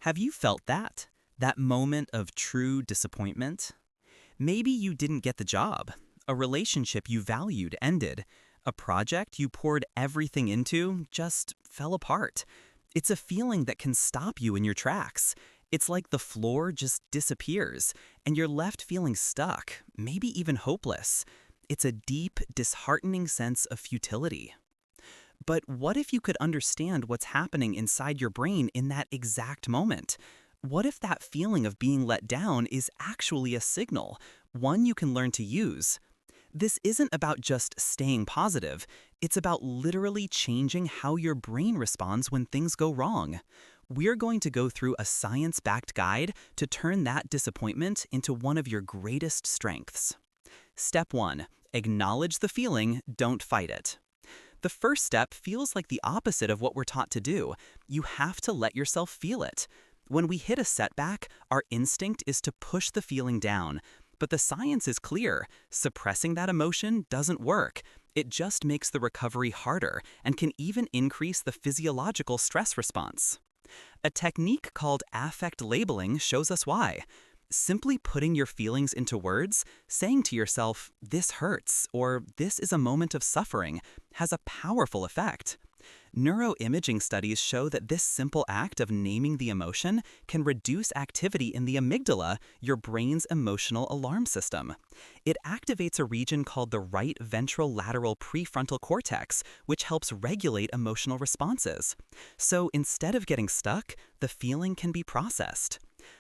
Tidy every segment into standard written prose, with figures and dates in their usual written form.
Have you felt that? That moment of true disappointment? Maybe you didn't get the job. A relationship you valued ended. A project you poured everything into just fell apart. It's a feeling that can stop you in your tracks. It's like the floor just disappears, and you're left feeling stuck, maybe even hopeless. It's a deep, disheartening sense of futility. But what if you could understand what's happening inside your brain in that exact moment? What if that feeling of being let down is actually a signal, one you can learn to use? This isn't about just staying positive, it's about literally changing how your brain responds when things go wrong. We're going to go through a science-backed guide to turn that disappointment into one of your greatest strengths. Step 1. Acknowledge the feeling, don't fight it. The first step feels like the opposite of what we're taught to do. You have to let yourself feel it. When we hit a setback, our instinct is to push the feeling down. But the science is clear. Suppressing that emotion doesn't work. It just makes the recovery harder and can even increase the physiological stress response. A technique called affect labeling shows us why. Simply putting your feelings into words, saying to yourself, "This hurts," or "This is a moment of suffering," has a powerful effect. Neuroimaging studies show that this simple act of naming the emotion can reduce activity in the amygdala, your brain's emotional alarm system. It activates a region called the right ventral lateral prefrontal cortex, which helps regulate emotional responses. So instead of getting stuck, the feeling can be processed.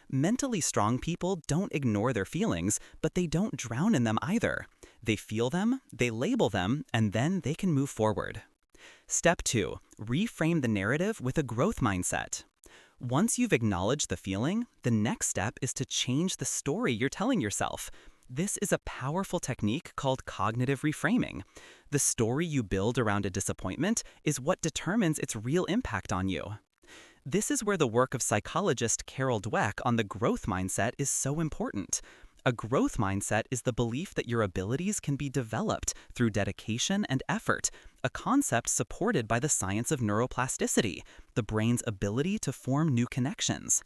Mentally strong people don't ignore their feelings, but they don't drown in them either. They feel them, they label them, and then they can move forward. Step 2. Reframe the narrative with a growth mindset. Once you've acknowledged the feeling, the next step is to change the story you're telling yourself. This is a powerful technique called cognitive reframing. The story you build around a disappointment is what determines its real impact on you. This is where the work of psychologist Carol Dweck on the growth mindset is so important. A growth mindset is the belief that your abilities can be developed through dedication and effort, a concept supported by the science of neuroplasticity, the brain's ability to form new connections.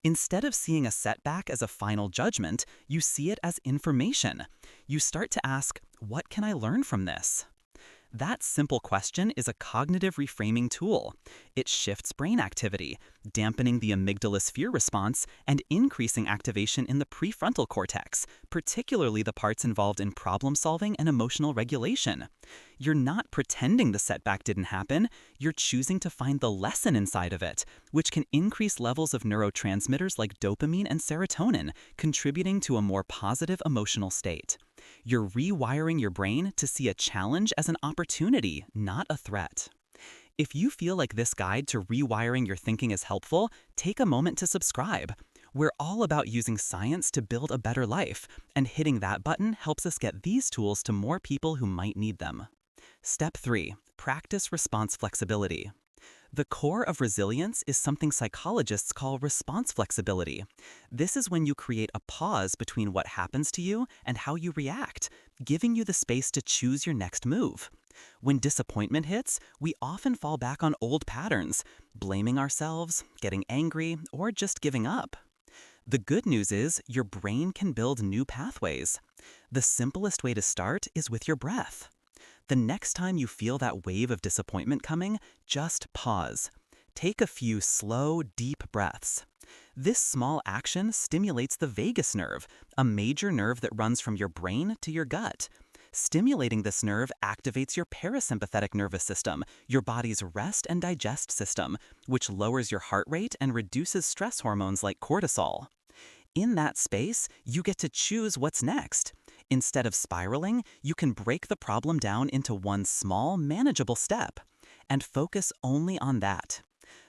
Instead of seeing a setback as a final judgment, you see it as information. You start to ask, "What can I learn from this?" That simple question is a cognitive reframing tool. It shifts brain activity, dampening the amygdala's fear response and increasing activation in the prefrontal cortex, particularly the parts involved in problem solving and emotional regulation. You're not pretending the setback didn't happen, you're choosing to find the lesson inside of it, which can increase levels of neurotransmitters like dopamine and serotonin, contributing to a more positive emotional state. You're rewiring your brain to see a challenge as an opportunity, not a threat. If you feel like this guide to rewiring your thinking is helpful, take a moment to subscribe. We're all about using science to build a better life, and hitting that button helps us get these tools to more people who might need them. Step 3. Practice response flexibility. The core of resilience is something psychologists call response flexibility. This is when you create a pause between what happens to you and how you react, giving you the space to choose your next move. When disappointment hits, we often fall back on old patterns, blaming ourselves, getting angry, or just giving up. The good news is your brain can build new pathways. The simplest way to start is with your breath. The next time you feel that wave of disappointment coming, just pause. Take a few slow, deep breaths. This small action stimulates the vagus nerve, a major nerve that runs from your brain to your gut. Stimulating this nerve activates your parasympathetic nervous system, your body's rest and digest system, which lowers your heart rate and reduces stress hormones like cortisol. In that space, you get to choose what's next. Instead of spiraling, you can break the problem down into one small, manageable step and focus only on that.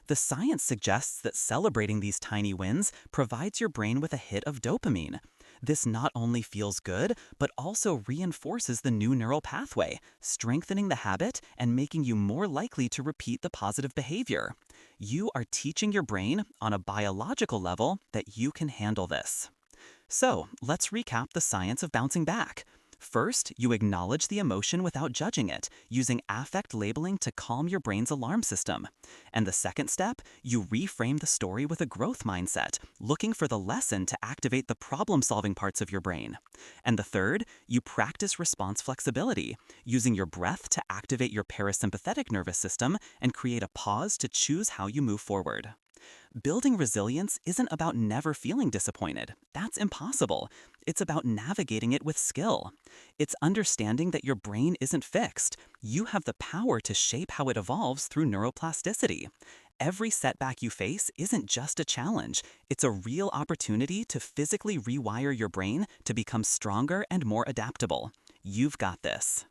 The science suggests that celebrating these tiny wins provides your brain with a hit of dopamine. This not only feels good, but also reinforces the new neural pathway, strengthening the habit and making you more likely to repeat the positive behavior. You are teaching your brain, on a biological level, that you can handle this. So, let's recap the science of bouncing back. First, you acknowledge the emotion without judging it, using affect labeling to calm your brain's alarm system. And the second step, you reframe the story with a growth mindset, looking for the lesson to activate the problem-solving parts of your brain. And the third, you practice response flexibility, using your breath to activate your parasympathetic nervous system and create a pause to choose how you move forward. Building resilience isn't about never feeling disappointed. That's impossible. It's about navigating it with skill. It's understanding that your brain isn't fixed. You have the power to shape how it evolves through neuroplasticity. Every setback you face isn't just a challenge. It's a real opportunity to physically rewire your brain to become stronger and more adaptable. You've got this.